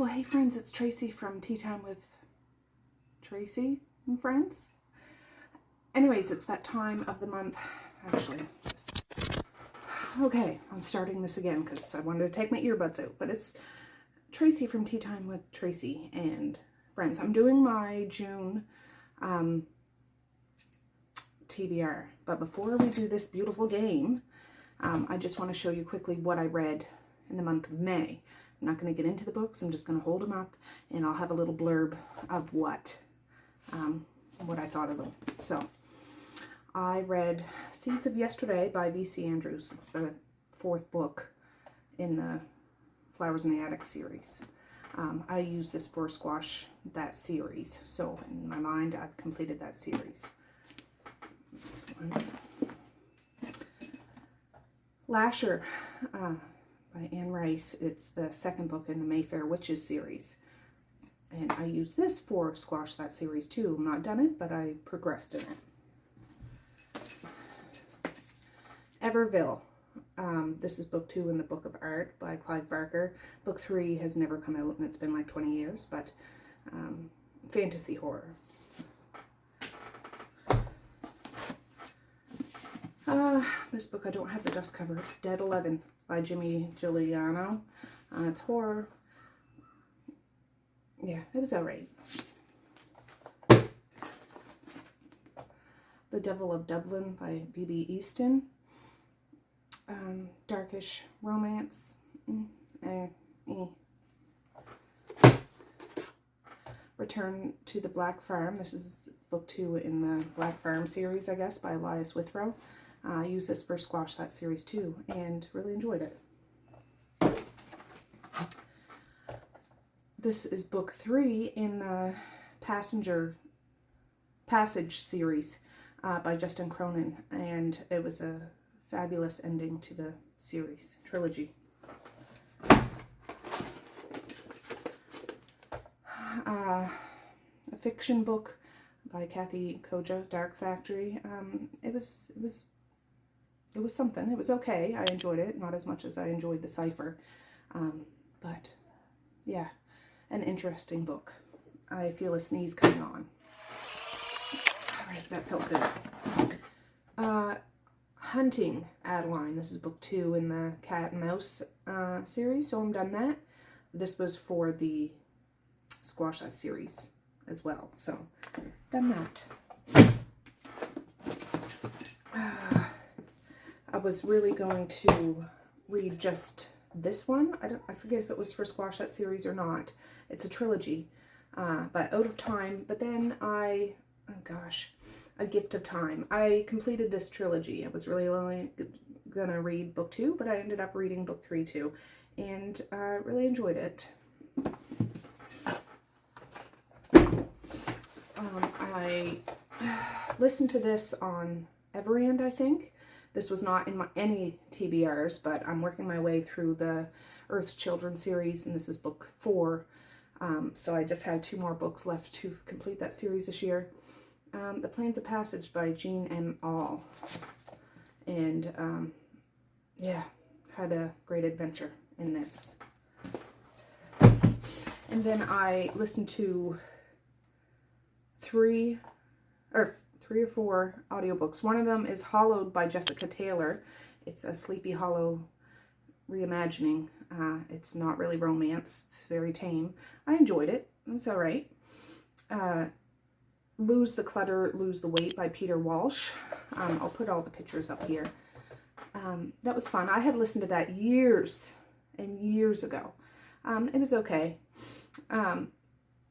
Well, hey friends, it's Tracy from Tea Time with Tracy and Friends. Anyways, it's that time of the month. Actually, okay, I'm starting this again because I wanted to take my earbuds out, but it's Tracy from Tea Time with Tracy and Friends. I'm doing my June TBR, but before we do this beautiful game, I just want to show you quickly what I read in the month of May. I'm not going to get into the books. I'm just going to hold them up, and I'll have a little blurb of what I thought of them. So, I read Seeds of Yesterday by V.C. Andrews. It's the 4th book in the Flowers in the Attic series. I use this for Squash that series. So, in my mind, I've completed that series. This one. Lasher. By Anne Rice. It's the 2nd book in the Mayfair Witches series. And I use this for Squash that series too. I'm not done it, but I progressed in it. Everville. This is book 2 in the Book of Art by Clive Barker. Book 3 has never come out and it's been like 20 years, but fantasy horror. This book, I don't have the dust cover. It's Dead 11 by Jimmy Giuliano. It's horror. Yeah, it was alright. The Devil of Dublin by B.B. Easton. Darkish romance. Return to the Black Farm. This is book 2 in the Black Farm series, I guess, by Elias Withrow. I used this for Squash that series too, and really enjoyed it. This is book 3 in the Passage series by Justin Cronin, and it was a fabulous ending to the series, trilogy. A fiction book by Kathy Koja, Dark Factory. It was something. It was okay. I enjoyed it. Not as much as I enjoyed the cipher. But, yeah, an interesting book. I feel a sneeze coming on. Alright, that felt good. Hunting Adeline. This is book 2 in the Cat and Mouse series, so I'm done that. This was for the Squash That series as well, so done that. I was really going to read just this one. I forget if it was for Squash That series or not. It's a trilogy, but out of time. But then A Gift of Time. I completed this trilogy. I was really only gonna read book 2, but I ended up reading book 3 too, and really enjoyed it. I listened to this on Everand, I think. This was not in any TBRs, but I'm working my way through the Earth's Children series, and this is book 4. So I just had 2 more books left to complete that series this year. The Plains of Passage by Jean M. All. And, yeah, had a great adventure in this. And then I listened to 3 or 4 audiobooks. One of them is Hollowed by Jessica Taylor. It's a Sleepy Hollow reimagining. It's not really romance. It's very tame. I enjoyed it. It's alright. Lose the Clutter, Lose the Weight by Peter Walsh. I'll put all the pictures up here. That was fun. I had listened to that years and years ago. It was okay. I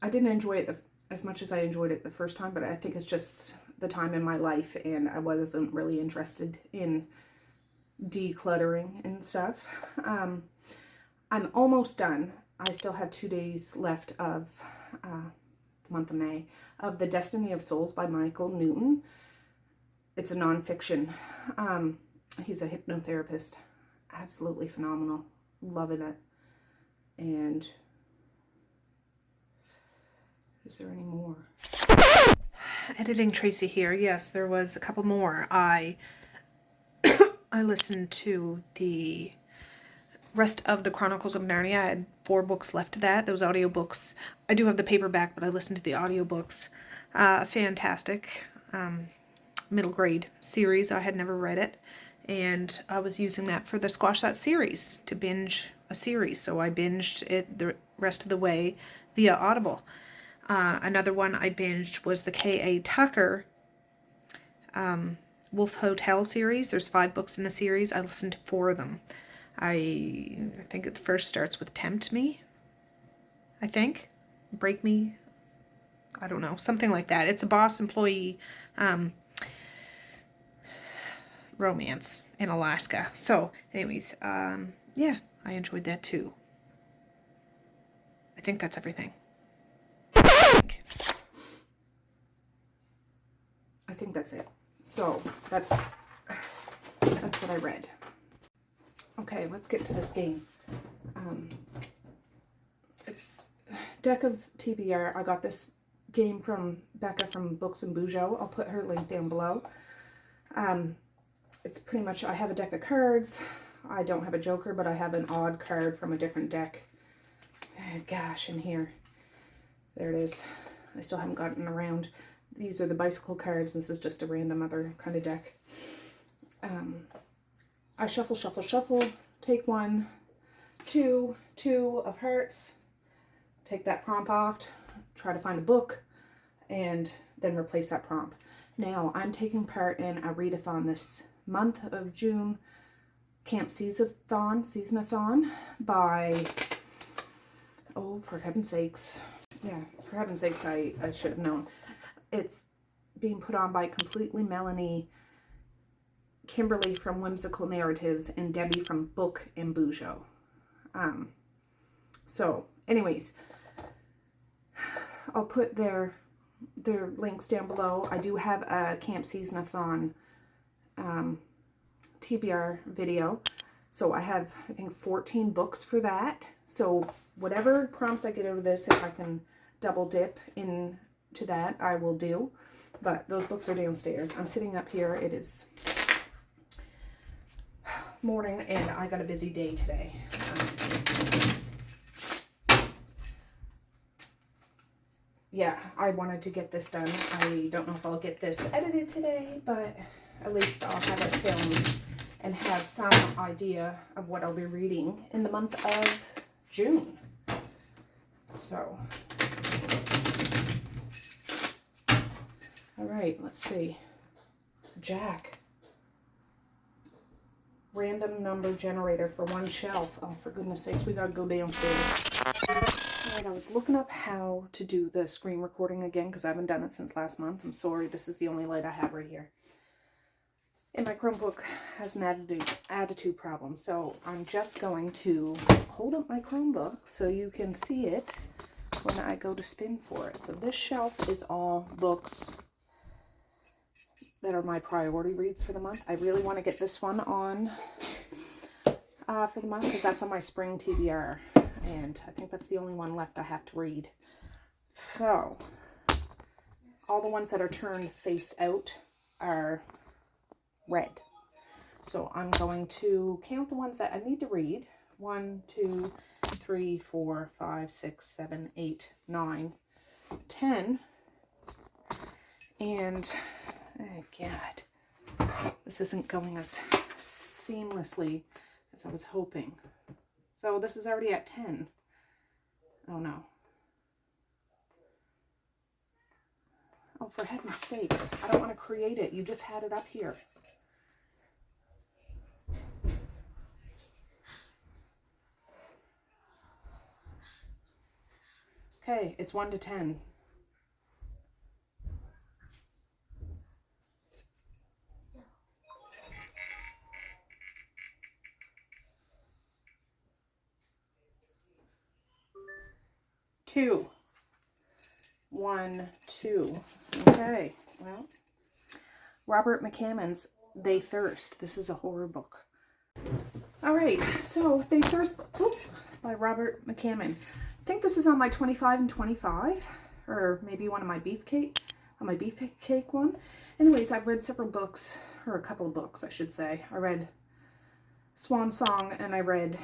didn't enjoy it as much as I enjoyed it the first time, but I think it's just the time in my life, and I wasn't really interested in decluttering and stuff. I'm almost done. I still have 2 days left of the month of May, of The Destiny of Souls by Michael Newton. It's a nonfiction. He's a hypnotherapist. Absolutely phenomenal. Loving it. And is there any more? Editing Tracy here. Yes, there was a couple more. I listened to the rest of the Chronicles of Narnia. I had 4 books left of that. Those audiobooks. I do have the paperback, but I listened to the audiobooks. Fantastic. Middle grade series. I had never read it. And I was using that for the Squash That series to binge a series. So I binged it the rest of the way via Audible. Another one I binged was the K.A. Tucker Wolf Hotel series. There's 5 books in the series. I listened to 4 of them. I think it first starts with Tempt Me, I think. Break Me. I don't know. Something like that. It's a boss employee romance in Alaska. So anyways, yeah, I enjoyed that too. I think that's everything. I think that's it. So that's what I read. Okay, let's get to this game. It's deck of TBR. I got this game from Becca from Books and Bujo. I'll put her link down below. It's pretty much, I have a deck of cards. I don't have a joker, but I have an odd card from a different deck. Gosh, in here. There it is. I still haven't gotten around. These are the bicycle cards. This is just a random other kind of deck. I shuffle, shuffle, shuffle. Take 1, 2, 2 of hearts. Take that prompt off. Try to find a book. And then replace that prompt. Now, I'm taking part in a readathon this month of June. Camp Seasonathon by, oh, for heaven's sakes. Yeah, for heaven's sakes, I should have known. It's being put on by Completely Melanie, Kimberly from Whimsical Narratives, and Debbie from Book and Bujo. So, anyways, I'll put their links down below. I do have a Camp Seasonathon TBR video. So I have, I think, 14 books for that. So whatever prompts I get out of this, if I can double dip into that, I will do. But those books are downstairs. I'm sitting up here. It is morning and I got a busy day today. Yeah, I wanted to get this done. I don't know if I'll get this edited today, but at least I'll have it filmed and have some idea of what I'll be reading in the month of June. So, all right, let's see. Jack. Random number generator for 1 shelf. Oh, for goodness sakes, we gotta go downstairs. Alright, I was looking up how to do the screen recording again because I haven't done it since last month. I'm sorry, this is the only light I have right here. And my Chromebook has an attitude problem, so I'm just going to hold up my Chromebook so you can see it when I go to spin for it. So this shelf is all books that are my priority reads for the month. I really want to get this one on for the month because that's on my spring TBR. And I think that's the only one left I have to read. So, all the ones that are turned face out are red. So I'm going to count the ones that I need to read. 1, 2, 3, 4, 5, 6, 7, 8, 9, 10. And, oh God, this isn't going as seamlessly as I was hoping. So this is already at 10. Oh no. Oh, for heaven's sakes. I don't want to create it. You just had it up here. Okay, it's 1 to 10. Two. 1, 2. Okay, well. Robert McCammon's They Thirst. This is a horror book. Alright, so They Thirst by Robert McCammon. I think this is on my 25 and 25. Or maybe one of my beefcake one. Anyways, I've read several books, or a couple of books, I should say. I read Swan Song and I read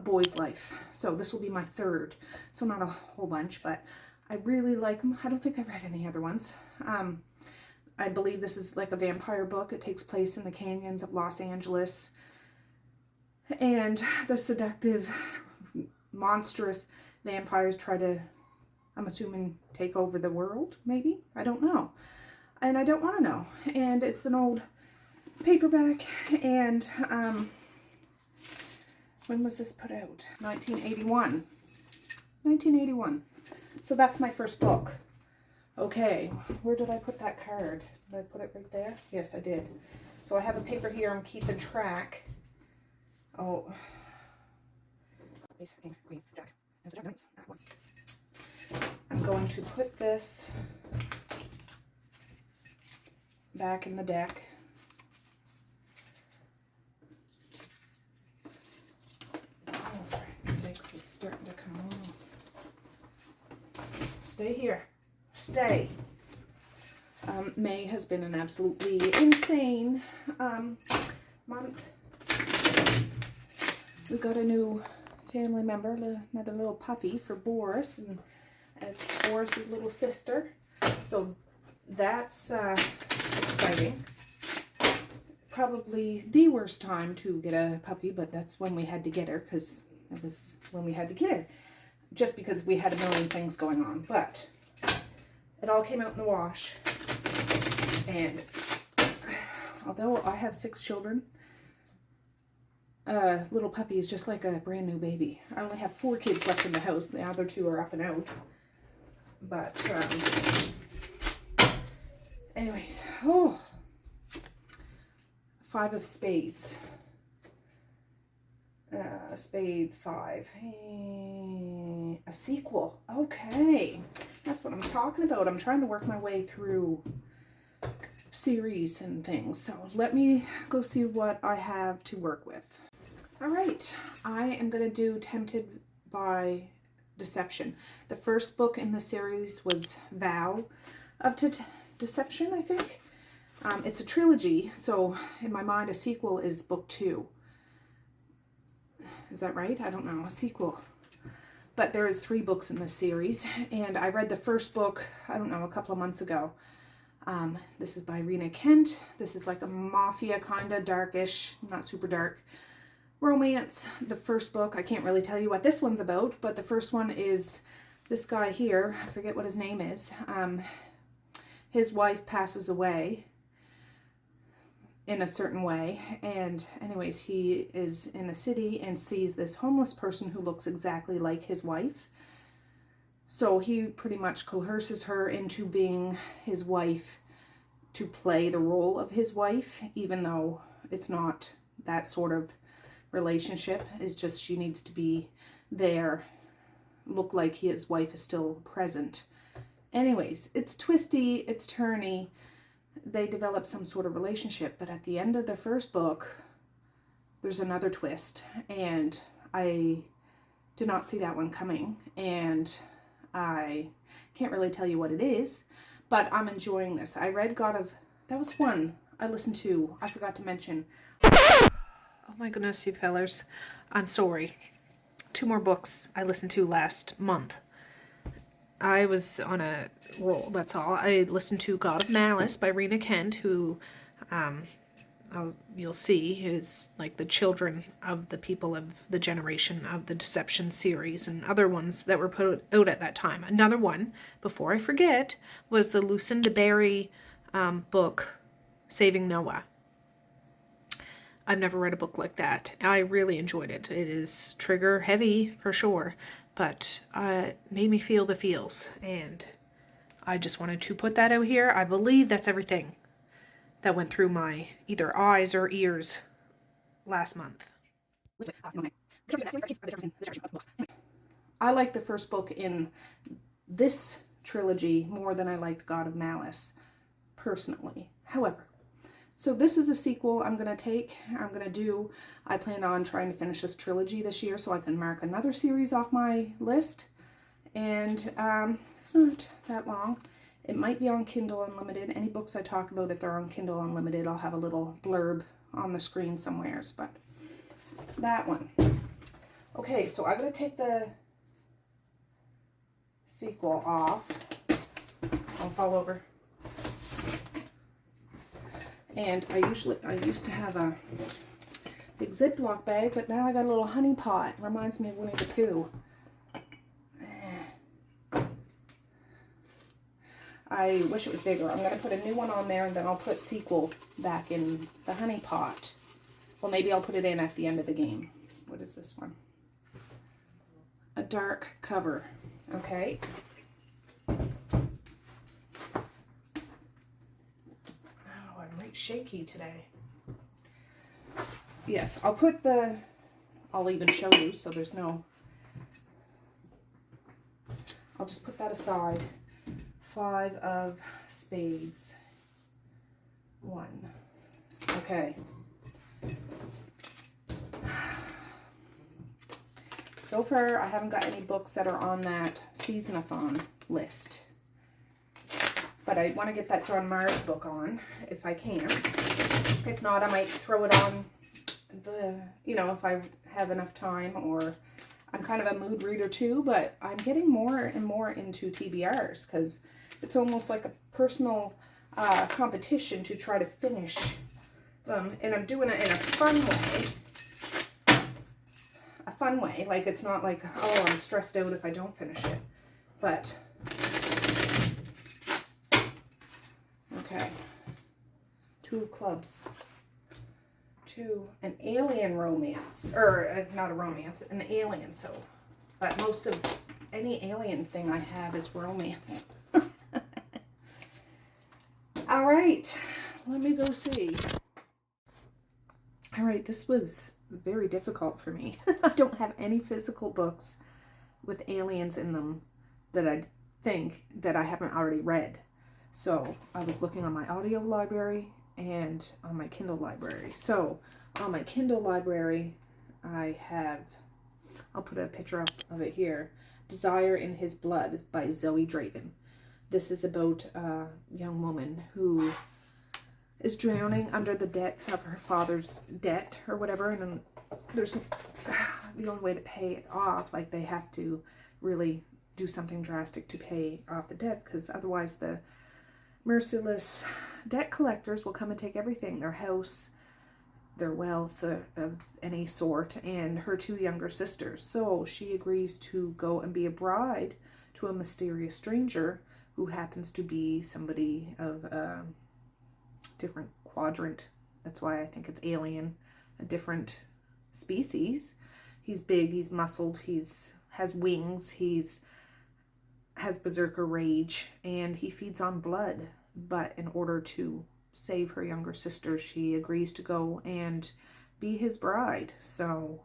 A Boy's Life. So this will be my third. So not a whole bunch, but I really like them. I don't think I've read any other ones. I believe this is like a vampire book. It takes place in the canyons of Los Angeles. And the seductive, monstrous vampires try to, I'm assuming, take over the world, maybe? I don't know. And I don't want to know. And it's an old paperback, and when was this put out? 1981. 1981. So that's my first book. Okay, where did I put that card? Did I put it right there? Yes, I did. So I have a paper here. I'm keeping track. Oh. I'm going to put this back in the deck. Oh, for heaven's sakes, it's starting to come on. Stay here. Stay. May has been an absolutely insane month. We got a new family member, another little puppy for Boris, and it's Boris's little sister. So that's exciting. Probably the worst time to get a puppy, but that's when we had to get her, because it was when we had to get her. Just because we had a million things going on. But it all came out in the wash. And although I have 6 children, little puppy is just like a brand new baby. I only have 4 kids left in the house. The other 2 are up and out. But, anyways, 5 of spades. Spades 5. A sequel. Okay. That's what I'm talking about. I'm trying to work my way through series and things. So let me go see what I have to work with. All right. I am going to do Tempted by Deception. The first book in the series was Vow of Deception, I think. It's a trilogy, so in my mind a sequel is book 2. Is that right? I don't know. A sequel. But there is 3 books in this series, and I read the first book, I don't know, a couple of months ago. This is by Rena Kent. This is like a mafia kind of darkish, not super dark, romance. The first book, I can't really tell you what this one's about, but the first one is this guy here. I forget what his name is. His wife passes away in a certain way, and anyways, he is in a city and sees this homeless person who looks exactly like his wife. So he pretty much coerces her into being his wife to play the role of his wife, even though it's not that sort of relationship. It's just she needs to be there, look like his wife is still present. Anyways, it's twisty, it's turny. They develop some sort of relationship, but at the end of the first book, there's another twist, and I did not see that one coming, and I can't really tell you what it is, but I'm enjoying this. I read that was one I listened to. I forgot to mention. Oh my goodness, you fellers. I'm sorry. 2 more books I listened to last month. I was on a roll, that's all. I listened to God of Malice by Rena Kent, who you'll see is like the children of the people of the generation of the Deception series and other ones that were put out at that time. Another one, before I forget, was the Lucinda Berry book, Saving Noah. I've never read a book like that. I really enjoyed it. It is trigger heavy for sure, but it made me feel the feels, and I just wanted to put that out here. I believe that's everything that went through my either eyes or ears last month. I like the first book in this trilogy more than I liked God of Malice, personally. However, so this is a sequel I'm going to do. I plan on trying to finish this trilogy this year so I can mark another series off my list. And it's not that long. It might be on Kindle Unlimited. Any books I talk about, if they're on Kindle Unlimited, I'll have a little blurb on the screen somewheres. But that one. Okay, so I'm going to take the sequel off. I'll fall over. And I used to have a big Ziploc bag, but now I got a little honey pot. Reminds me of Winnie the Pooh. I wish it was bigger. I'm going to put a new one on there, and then I'll put sequel back in the honey pot. Well, maybe I'll put it in at the end of the game. What is this one? A dark cover. Okay. Oh, I'm right shaky today. Yes, I'll put the... I'll even show you, so there's no... I'll just put that aside. 5 of spades. 1. Okay. So far, I haven't got any books that are on that Seasonathon list. But I want to get that John Mars book on, if I can. If not, I might throw it on the, you know, if I have enough time, or I'm kind of a mood reader too, but I'm getting more and more into TBRs because it's almost like a personal competition to try to finish them, and I'm doing it in a fun way. A fun way, like it's not like, oh, I'm stressed out if I don't finish it, but okay. 2 of clubs. 2, an alien romance, or not a romance, an alien. So, but most of any alien thing I have is romance. All right, let me go see. All right, this was very difficult for me. I don't have any physical books with aliens in them that I think that I haven't already read. So I was looking on my audio library and on my Kindle library. So on my Kindle library, I have, I'll put a picture up of it here. Desire in His Blood is by Zoey Draven. This is about a young woman who is drowning under the debts of her father's debt or whatever, and there's the only way to pay it off, like they have to really do something drastic to pay off the debts, because otherwise the merciless debt collectors will come and take everything, their house, their wealth of any sort, and her 2 younger sisters. So she agrees to go and be a bride to a mysterious stranger who happens to be somebody of a different quadrant. That's why I think it's alien, a different species. He's big, he's muscled, he's has wings, has berserker rage, and he feeds on blood. But in order to save her younger sister, she agrees to go and be his bride. So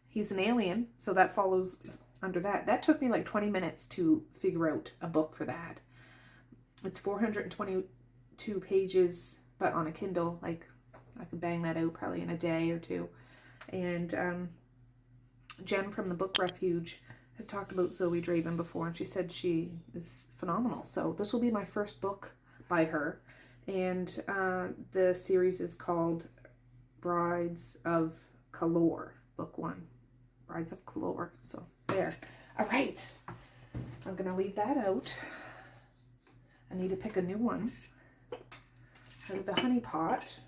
he's an alien, so that follows under that. That took me like 20 minutes to figure out a book for that. It's 422 pages, but on a Kindle, like I could bang that out probably in a day or 2. And Jen from the Book Refuge has talked about Zoey Draven before, and she said she is phenomenal. So this will be my first book by her, and the series is called Brides of Calor, book 1. Brides of Calor. So there. All right. I'm going to leave that out. I need to pick a new one out of the honey pot.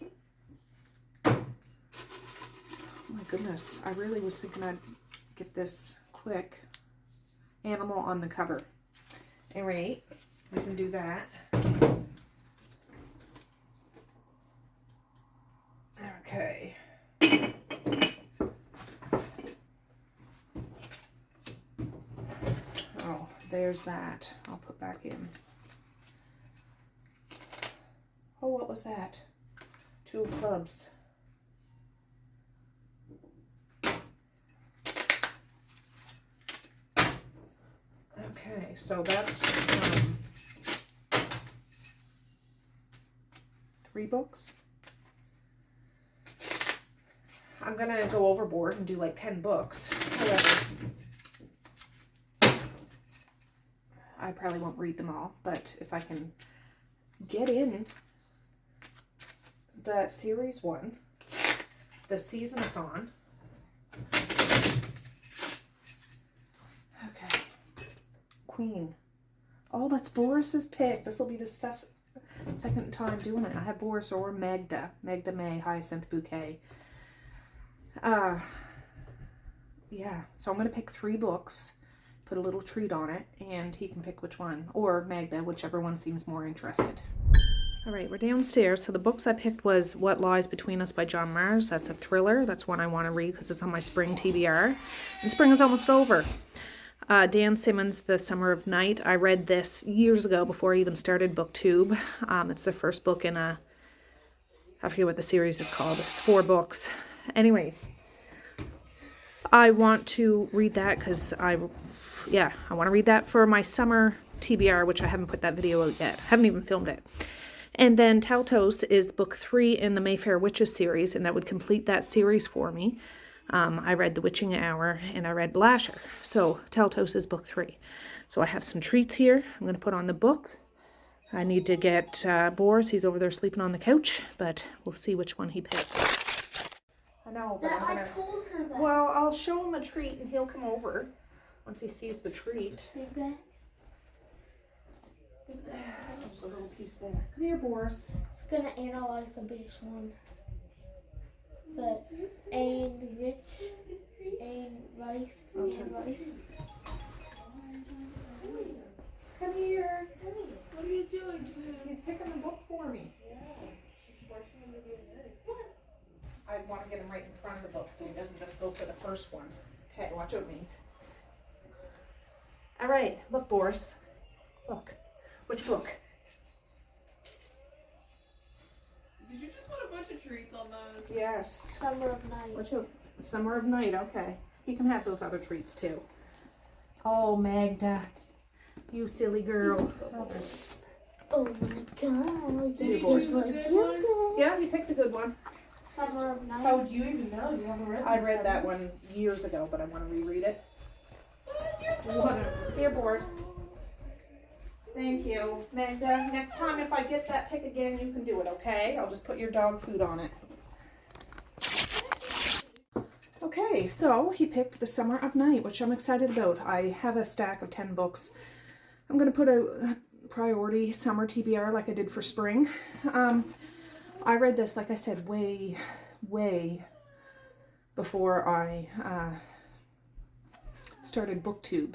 Oh my goodness. I really was thinking I'd get this quick. Animal on the cover. All right. We can do that. Okay. Oh, there's that. I'll put back in. Oh, what was that? 2 clubs. Okay, so that's 3 books. I'm going to go overboard and do like 10 books. However, I probably won't read them all, but if I can get in the series 1, the Seasonathon. Okay. Queen. Oh, that's Boris's pick. This will be the second time doing it. I have Boris or Magda. Magda May, Hyacinth Bouquet. Yeah, so I'm going to pick 3 books, put a little treat on it, and he can pick which one. Or Magda, whichever one seems more interested. All right, we're downstairs. So the books I picked was What Lies Between Us by John Mars. That's a thriller. That's one I want to read because it's on my spring TBR. And spring is almost over. Dan Simmons' The Summer of Night. I read this years ago before I even started BookTube. It's the first book in I forget what the series is called. It's 4 books. Anyways, I want to read that because I want to read that for my summer TBR, which I haven't put that video out yet. Haven't even filmed it. And then Taltos is book 3 in the Mayfair Witches series, and that would complete that series for me. I read The Witching Hour and I read Lasher. So Taltos is book 3. So I have some treats here. I'm going to put on the book. I need to get Boris. He's over there sleeping on the couch, but we'll see which one he picks. I know, but I told her that. Well, I'll show him a treat and he'll come over once he sees the treat. Big bag. There's a little piece there. Come here, Boris. It's gonna analyze the biggest one. But and rich and rice and rice. Come here. What are you doing to him? He's picking the book for me. Yeah. She's forcing him to be ready. I want to get him right in front of the book so he doesn't just go for the first one. Okay, watch out, Maze. All right, look, Boris. Look. Which book? Did you just put a bunch of treats on those? Yes. Summer of Night. Watch out. Summer of Night, okay. He can have those other treats too. Oh, Magda. You silly girl. Oh my god. Did he choose a good one? Yeah, he picked a good one. Summer of Night. How do you even know? You haven't read I read that one years ago, but I want to reread it. Here, Boris. Thank you. Magda, next time if I get that pick again, you can do it, okay? I'll just put your dog food on it. Okay, so he picked The Summer of Night, which I'm excited about. I have a stack of 10 books. I'm going to put a priority summer TBR like I did for spring. I read this, like I said, way before I started BookTube.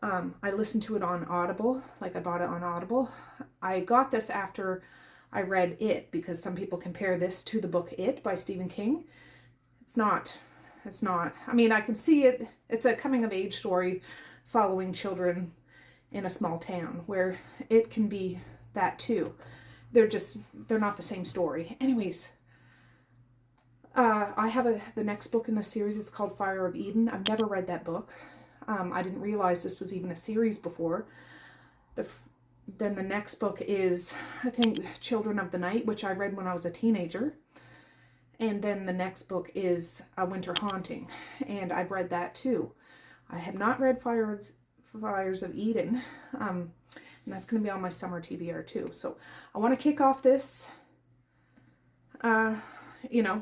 I listened to it on Audible, like I bought it on Audible. I got this after I read It, because some people compare this to the book It by Stephen King. It's not. I mean, I can see it. It's a coming of age story following children in a small town, where it can be that too. They're not the same story. Anyways, I have the next book in the series. It's called Fire of Eden. I've never read that book. I didn't realize this was even a series before. Then the next book is, I think, Children of the Night, which I read when I was a teenager. And then the next book is A Winter Haunting, and I've read that too. I have not read Fires of Eden, and that's going to be on my summer TBR too. So I want to kick off this,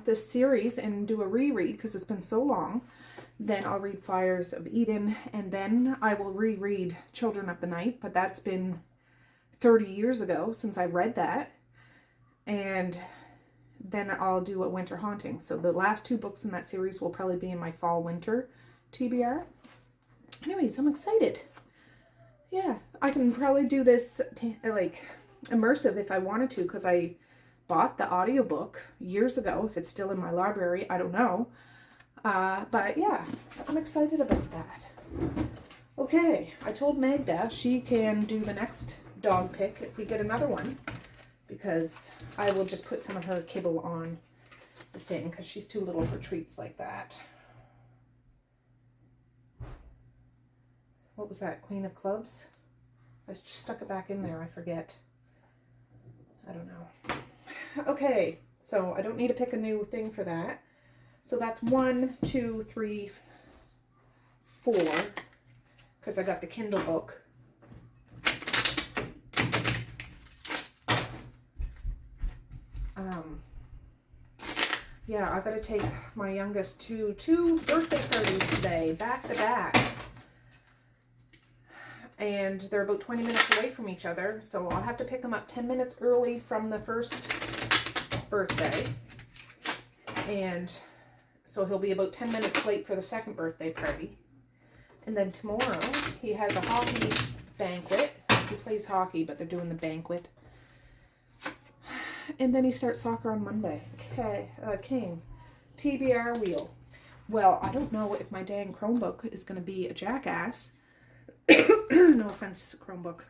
this series and do a reread because it's been so long. Then I'll read Fires of Eden, and then I will reread Children of the Night, but that's been 30 years ago since I read that. And then I'll do A Winter Haunting. So the last 2 books in that series will probably be in my fall-winter TBR. Anyways, I'm excited. Yeah, I can probably do this immersive if I wanted to, because I bought the audiobook years ago. If it's still in my library, I don't know. But yeah, I'm excited about that. Okay, I told Magda she can do the next dog pick if we get another one, because I will just put some of her kibble on the thing because she's too little for treats like that. What was that? Queen of Clubs? I just stuck it back in there. I forget. I don't know. Okay, so I don't need to pick a new thing for that. So that's 1, 2, 3, 4, because I got the Kindle book. yeah, I gotta take my youngest to 2 birthday parties today, back to back. And they're about 20 minutes away from each other, so I'll have to pick them up 10 minutes early from the first birthday. And so he'll be about 10 minutes late for the second birthday party. And then tomorrow, he has a hockey banquet. He plays hockey, but they're doing the banquet. And then he starts soccer on Monday. Okay, King. TBR wheel. Well, I don't know if my dang Chromebook is going to be a jackass. No offense, Chromebook.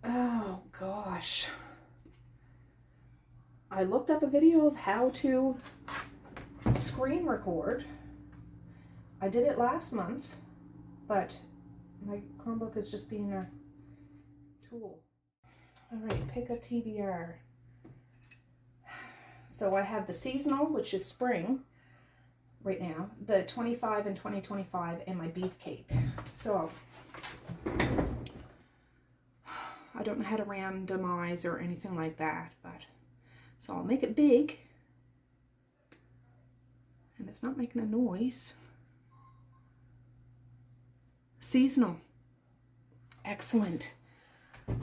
Oh, gosh. I looked up a video of how to screen record. I did it last month, but my Chromebook is just being a tool. All right, pick a TBR. So I have the seasonal, which is spring right now, the 25 and 2025, and my beefcake. So I don't know how to randomize or anything like that, but so I'll make it big. And it's not making a noise. Seasonal. Excellent.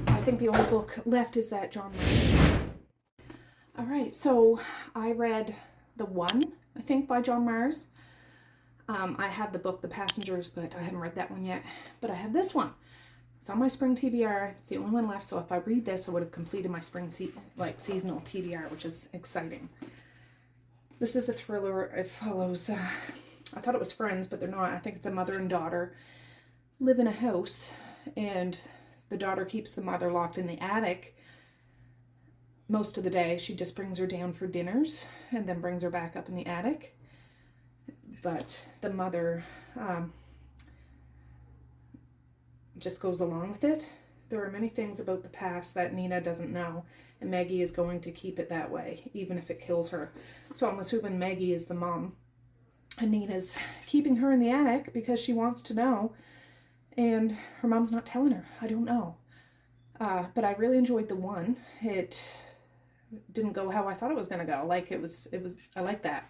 I think the only book left is that John Myers one. All right, so I read The One, I think, by John Myers. I have the book The Passengers, but I haven't read that one yet. But I have this one. It's on my spring TBR. It's the only one left, so if I read this, I would have completed my spring seasonal TBR, which is exciting. This is a thriller. It follows, I thought it was friends, but they're not. I think it's a mother and daughter live in a house, and the daughter keeps the mother locked in the attic most of the day. She just brings her down for dinners and then brings her back up in the attic. But the mother just goes along with it. There are many things about the past that Nina doesn't know, and Maggie is going to keep it that way, even if it kills her. So I'm assuming Maggie is the mom, and Nina's keeping her in the attic because she wants to know, and her mom's not telling her. I don't know. But I really enjoyed The One. It didn't go how I thought it was going to go. Like, it was, I like that.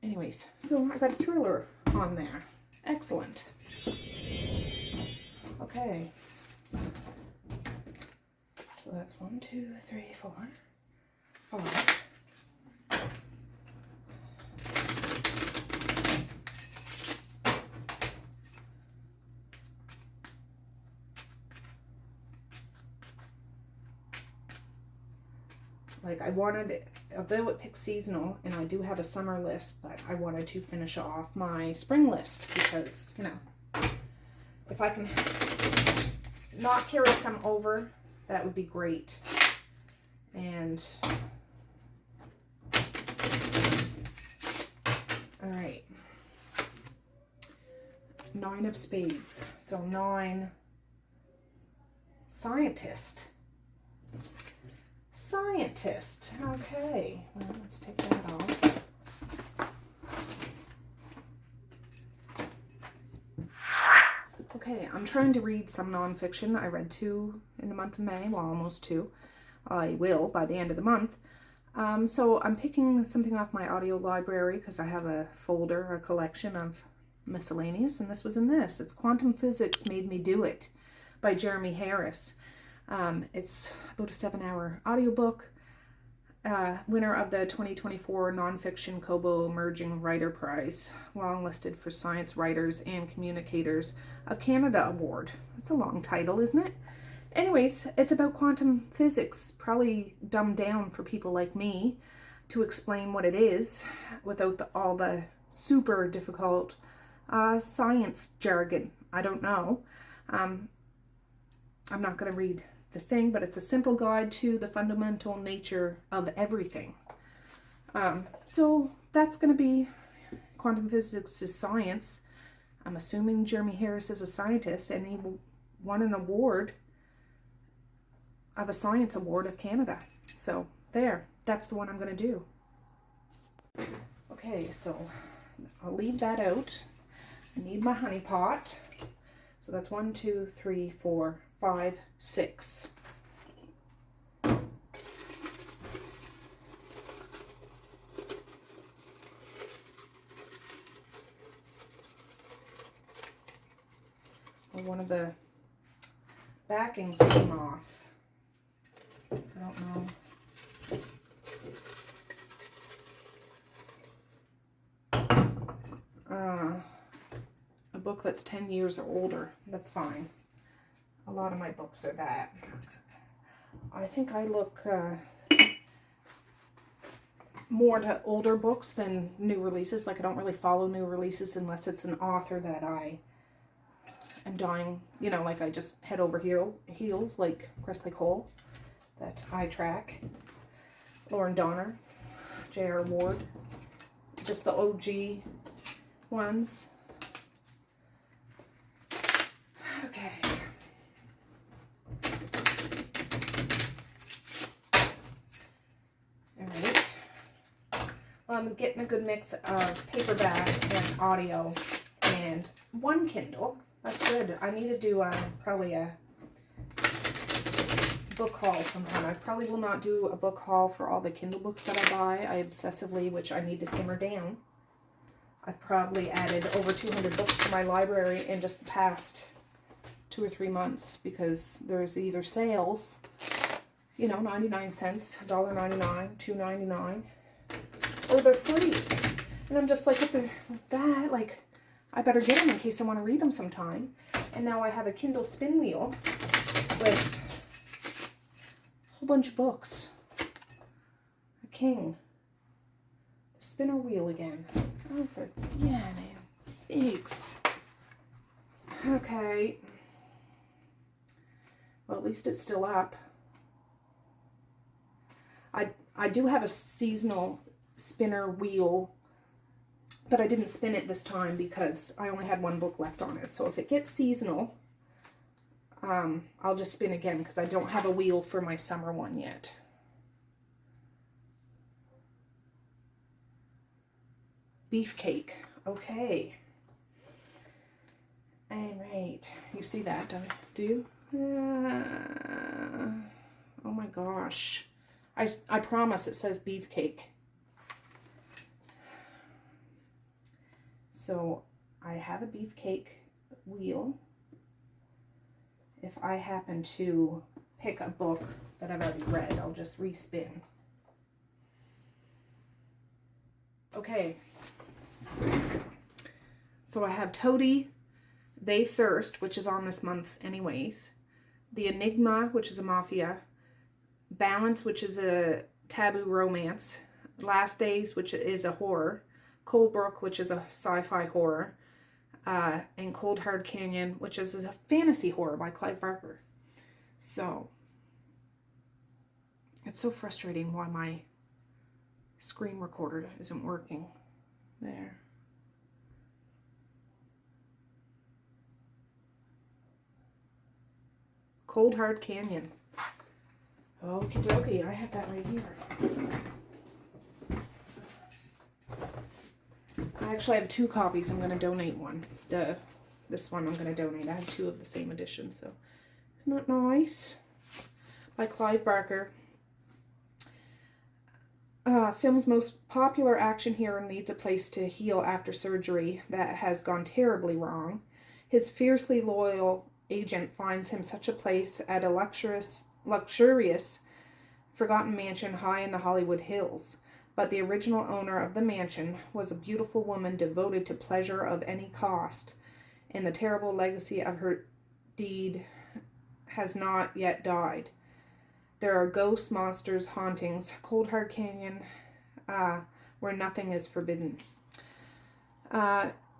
Anyways, so I got a thriller on there. Excellent. Okay. So that's 1, 2, 3, 4, 5. Like, I wanted, although it picks seasonal, and I do have a summer list, but I wanted to finish off my spring list because, you know, if I can not carry some over, that would be great. And, all right, 9 of spades. So 9, scientist. Scientist. Okay, well, let's take that off. Okay, I'm trying to read some nonfiction. I read 2 in the month of May, well, almost 2. I will by the end of the month. So I'm picking something off my audio library because I have a folder, a collection of miscellaneous, and this was in this. It's Quantum Physics Made Me Do It by Jeremy Harris. It's about a 7-hour audiobook. Winner of the 2024 Nonfiction Kobo Emerging Writer Prize, longlisted for Science Writers and Communicators of Canada Award. That's a long title, isn't it? Anyways, it's about quantum physics, probably dumbed down for people like me to explain what it is without all the super difficult science jargon. I don't know. I'm not going to read the thing, but it's a simple guide to the fundamental nature of everything. So that's going to be quantum physics is science. I'm assuming Jeremy Harris is a scientist, and he won an award of a science award of Canada. So there, that's the one I'm going to do. Okay, so I'll leave that out. I need my honey pot. So that's 1, 2, 3, 4, 5, 6. one of the backings came off. I don't know. A book that's 10 years or older. That's fine. A lot of my books are that. I think I look more to older books than new releases. Like, I don't really follow new releases unless it's an author that I am dying, you know, like I just head over heels, like Crestley Cole, that I track. Lauren Donner, J.R. Ward, just the OG ones. Okay. Alright. Well, I'm getting a good mix of paperback and audio and one Kindle. That's good. I need to do probably a book haul sometime. I probably will not do a book haul for all the Kindle books that I buy. I obsessively, which I need to simmer down. I've probably added over 200 books to my library in just the past 2 or 3 months because there's either sales, you know, 99 cents, $1.99, $2.99, or they're free. And I'm just like, with that, like, I better get them in case I want to read them sometime. And now I have a Kindle spin wheel with a whole bunch of books. A king. The spinner wheel again. Oh, for sakes. Okay. Well, at least it's still up. I do have a seasonal spinner wheel, but I didn't spin it this time because I only had one book left on it. So if it gets seasonal, I'll just spin again because I don't have a wheel for my summer one yet. Beefcake. Okay. All right. You see that, do you? Oh my gosh. I promise it says beefcake. So I have a beefcake wheel. If I happen to pick a book that I've already read, I'll just respin. Okay. So I have Toady, They Thirst, which is on this month anyways. The Enigma, which is a mafia. Balance, which is a taboo romance. Last Days, which is a horror. Coldbrook, which is a sci-fi horror. And Cold Hard Canyon, which is a fantasy horror by Clive Barker. So, it's so frustrating why my screen recorder isn't working. There. Cold Hard Canyon. Okie dokie, I have that right here. I actually have 2 copies. I'm going to donate one. This one I'm going to donate. I have 2 of the same edition, so isn't that nice? By Clive Barker. Film's most popular action hero needs a place to heal after surgery that has gone terribly wrong. His fiercely loyal agent finds him such a place at a luxurious, forgotten mansion high in the Hollywood Hills. But the original owner of the mansion was a beautiful woman devoted to pleasure of any cost, and the terrible legacy of her deed has not yet died. There are ghosts, monsters, hauntings, Cold Hard Canyon, where nothing is forbidden.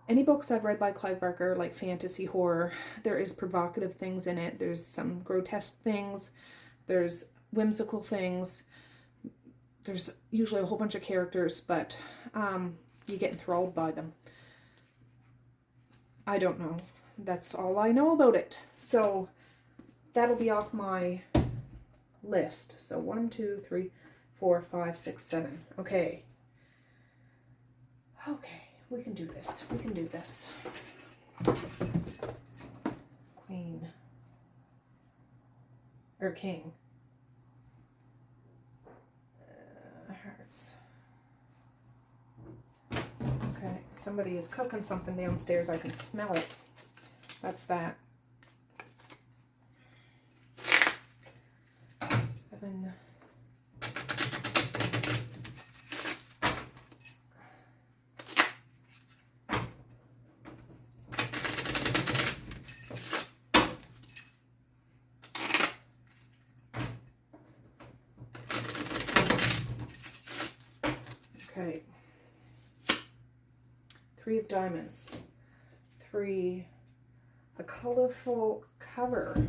Any books I've read by Clive Barker, like fantasy horror, there is provocative things in it. There's some grotesque things. There's whimsical things. There's usually a whole bunch of characters, but you get enthralled by them. I don't know. That's all I know about it. So that'll be off my list. So 1, 2, 3, 4, 5, 6, 7. Okay. Okay. We can do this. We can do this. Queen. Or king. Hearts. Okay. Somebody is cooking something downstairs. I can smell it. That's that. Okay. 3 of diamonds. 3. A colorful cover.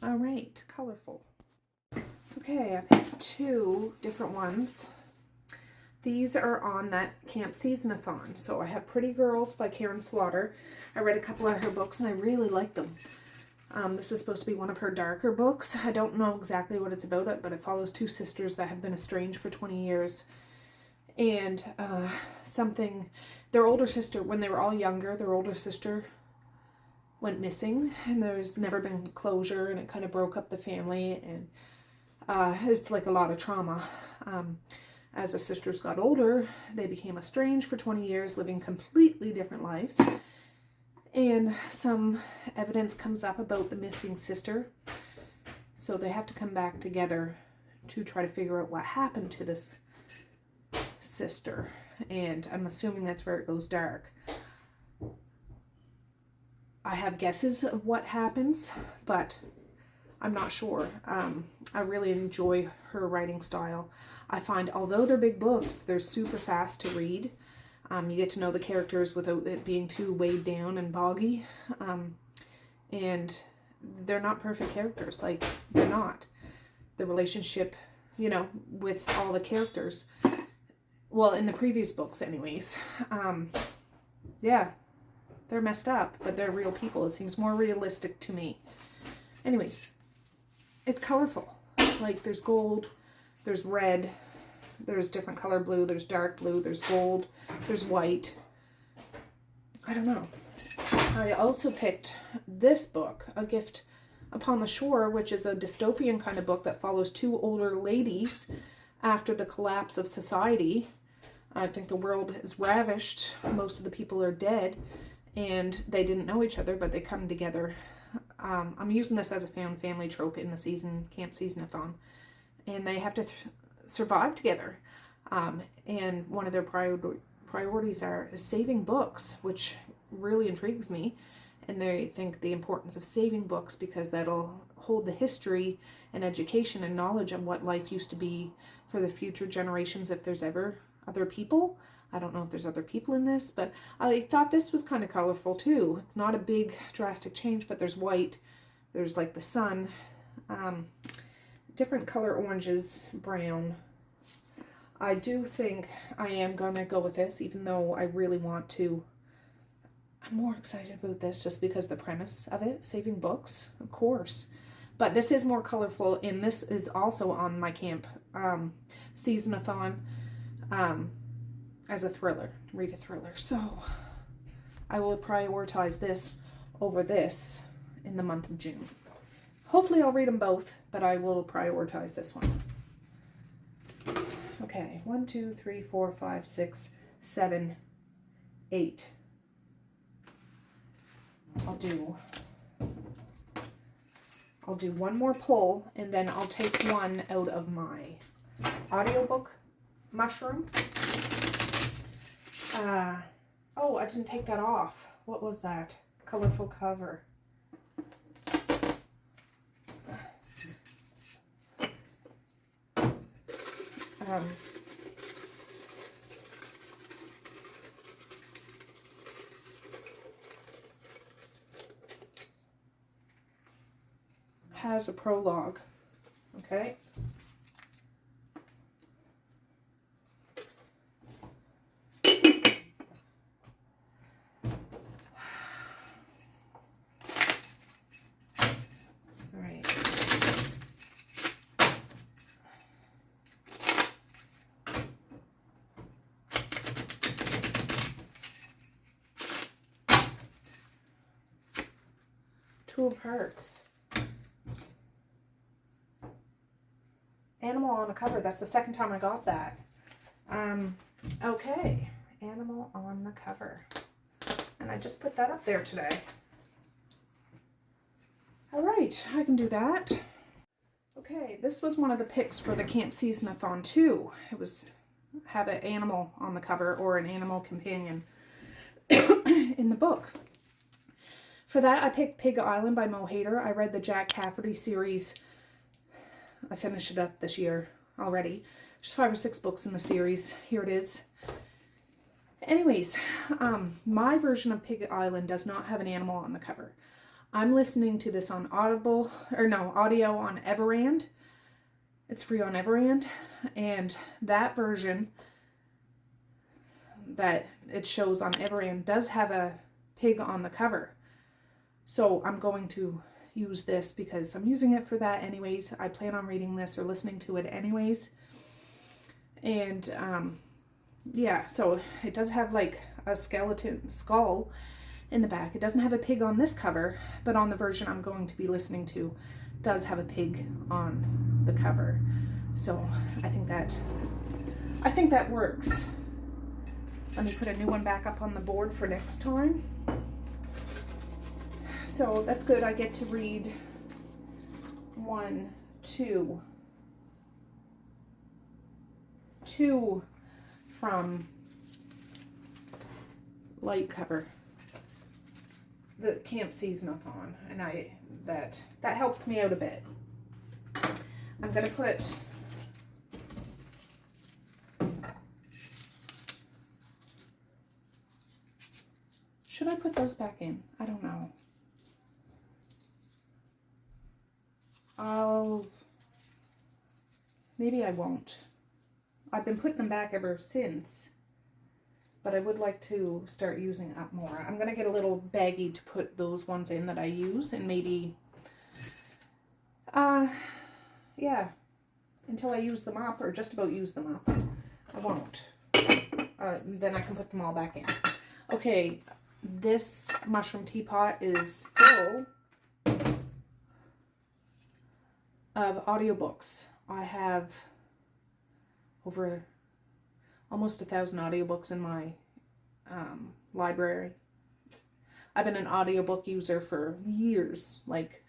All right, colorful. Okay, I picked 2 different ones. These are on that Camp Seasonathon. So I have Pretty Girls by Karen Slaughter. I read a couple of her books and I really like them. This is supposed to be one of her darker books. I don't know exactly what it's about, but it follows 2 sisters that have been estranged for 20 years. And their older sister, when they were all younger, their older sister went missing. And there's never been closure, and it kind of broke up the family. And it's like a lot of trauma. As the sisters got older, they became estranged for 20 years, living completely different lives. And some evidence comes up about the missing sister. So they have to come back together to try to figure out what happened to this sister. And I'm assuming that's where it goes dark. I have guesses of what happens, but I'm not sure. I really enjoy her writing style. I find, although they're big books, they're super fast to read. You get to know the characters without it being too weighed down and boggy. And they're not perfect characters. Like, they're not. The relationship, with all the characters. Well, in the previous books anyways. Yeah, they're messed up, but they're real people. It seems more realistic to me. Anyways, it's colorful. Like, there's gold, there's red, there's different color blue, there's dark blue, there's gold, there's white. I don't know. I also picked this book, A Gift Upon the Shore, which is a dystopian kind of book that follows 2 older ladies after the collapse of society. I think the world is ravished. Most of the people are dead, and they didn't know each other, but they come together. I'm using this as a found family trope in the Camp Seasonathon, and they have to survive together. And one of their priorities is saving books, which really intrigues me. And they think the importance of saving books because that'll hold the history and education and knowledge of what life used to be for the future generations if there's ever other people. I don't know if there's other people in this, but I thought this was kind of colorful too. It's not a big drastic change, but there's white, there's like the sun, different color oranges, brown. I do think I am gonna go with this, even though I really want to. I'm more excited about this just because the premise of it, saving books, of course. But this is more colorful, and this is also on my Camp Seasonathon as a thriller, read a thriller. So I will prioritize this over this in the month of June. Hopefully I'll read them both, but I will prioritize this one. Okay, 1, 2, 3, 4, 5, 6, 7, 8. I'll do one more pull, and then I'll take one out of my audiobook mushroom. Oh, I didn't take that off. What was that? Colorful cover. Has a prologue. Okay. All right. Two of Hearts. Animal on the cover. That's the second time I got that. Okay. Animal on the cover. And I just put that up there today. All right, I can do that. Okay, this was one of the picks for the Camp Seasonathon too. It was have an animal on the cover or an animal companion in the book. For that, I picked Pig Island by Mo Hader. I read the Jack Cafferty series. I finished it up this year. already. There's 5 or 6 books in the series. Here it is. Anyways, my version of Pig Island does not have an animal on the cover. I'm listening to this on audio on Everand. It's free on Everand. And that version that it shows on Everand does have a pig on the cover. So I'm going to use this because I'm using it for that anyways. I plan on reading this or listening to it anyways. And yeah, so it does have like a skeleton skull in the back. It doesn't have a pig on this cover, but on the version I'm going to be listening to does have a pig on the cover. So I think that works. Let me put a new one back up on the board for next time. So that's good. I get to read 2 from light cover, the Camp Seasonathon, and that helps me out a bit. I'm gonna put should I put those back in? I don't know. Maybe I won't. I've been putting them back ever since, but I would like to start using up more. I'm going to get a little baggie to put those ones in that I use, and maybe, yeah, until I use them up, or just about use them up, I won't. Then I can put them all back in. Okay, this mushroom teapot is full of audiobooks. I have over almost 1,000 audiobooks in my library. I've been an audiobook user for years, like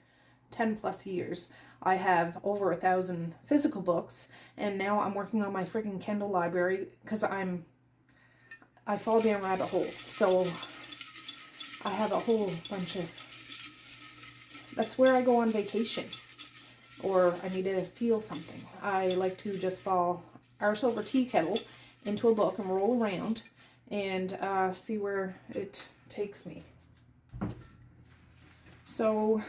10 plus years. I have over 1,000 physical books, and now I'm working on my freaking Kindle library because I fall down rabbit holes. So I have a whole bunch of, that's where I go on vacation, or I need to feel something. I like to just fall arse over tea kettle into a book and roll around and see where it takes me. So,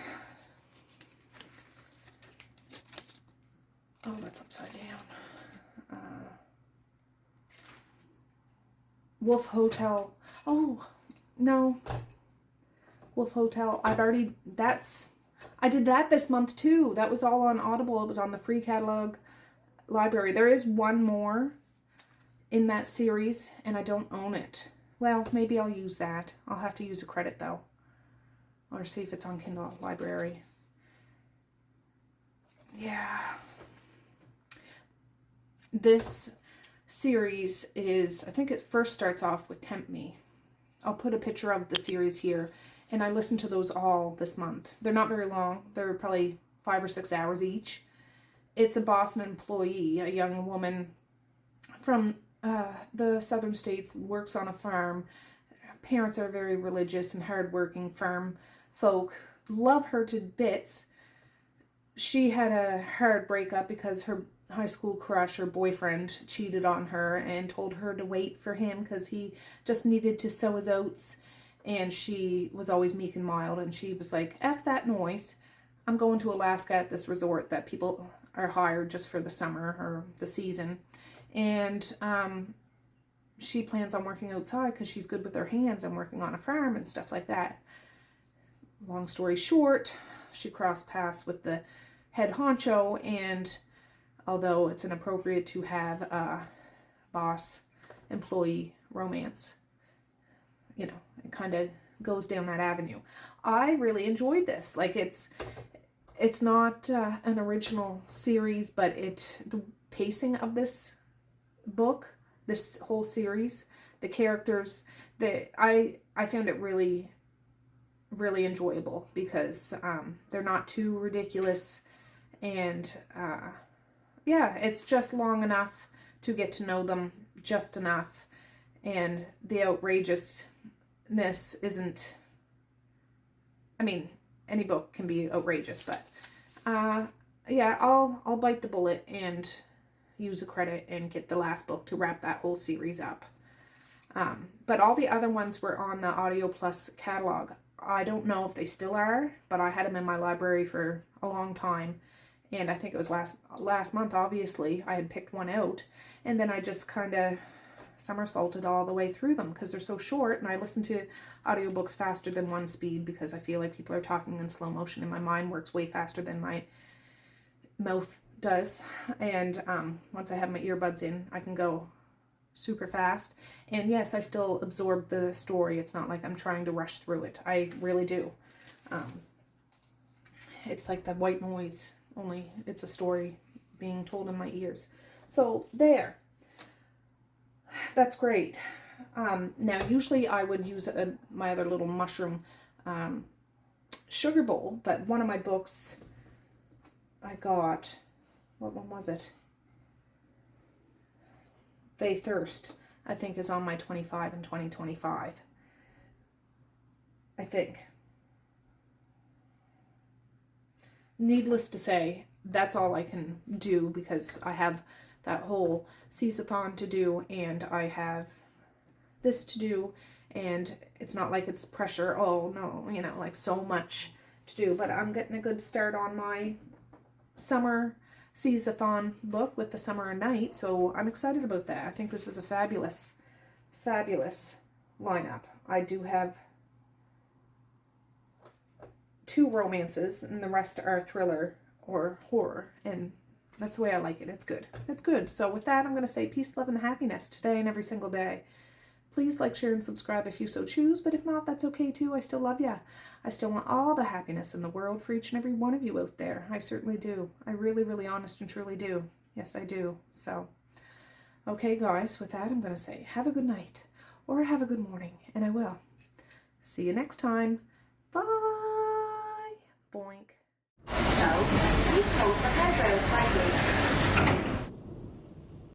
oh, that's upside down. Wolf Hotel. Oh, no. Wolf Hotel. I did that this month too. That was all on Audible. It was on the free catalog library. There is one more in that series, and I don't own it. Well, maybe I'll use that. I'll have to use a credit though, or see if it's on Kindle Library. Yeah. This series is, I think it first starts off with Tempt Me. I'll put a picture of the series here, and I listened to those all this month. They're not very long. They're probably 5 or 6 hours each. It's a Boston employee, a young woman from the southern states, works on a farm. Parents are very religious and hardworking farm folk. Love her to bits. She had a hard breakup because her high school crush, her boyfriend, cheated on her and told her to wait for him because he just needed to sow his oats. And she was always meek and mild, and she was like, F that noise. I'm going to Alaska at this resort that people are hired just for the summer or the season. And she plans on working outside because she's good with her hands and working on a farm and stuff like that. Long story short, she crossed paths with the head honcho, and although it's inappropriate to have a boss-employee romance, you know, it kind of goes down that avenue. I really enjoyed this. Like, it's not an original series, but the pacing of this book, this whole series, the characters, I found it really, really enjoyable because they're not too ridiculous, and yeah, it's just long enough to get to know them just enough, and the outrageousness isn't, I mean, any book can be outrageous, but yeah, I'll bite the bullet and use a credit and get the last book to wrap that whole series up. But all the other ones were on the Audio Plus catalog. I don't know if they still are, but I had them in my library for a long time. And I think it was last month, obviously, I had picked one out. And then I just kind of somersaulted all the way through them because they're so short. And I listen to audiobooks faster than one speed because I feel like people are talking in slow motion and my mind works way faster than my mouth does. And once I have my earbuds in, I can go super fast. And yes, I still absorb the story. It's not like I'm trying to rush through it. I really do. It's like the white noise, only it's a story being told in my ears. So there. That's great. Now, usually I would use my other little mushroom sugar bowl, but one of my books I got, what one was it? They Thirst, I think, is on my 25 and 2025. I think. Needless to say, that's all I can do because I have that whole Seasonathon to do and I have this to do, and it's not like it's pressure, oh no, you know, like so much to do, but I'm getting a good start on my summer Seasonathon book with the Summer and Night, so I'm excited about that. I think this is a fabulous, fabulous lineup. I do have 2 romances and the rest are thriller or horror, and that's the way I like it. It's good. It's good. So with that, I'm going to say peace, love, and happiness today and every single day. Please like, share, and subscribe if you so choose, but if not, that's okay too. I still love you. I still want all the happiness in the world for each and every one of you out there. I certainly do. I really, really honest and truly do. Yes, I do. So, okay, guys, with that, I'm going to say have a good night or have a good morning, and I will. See you next time. Bye. Boink. So, please hold for hydro slightly.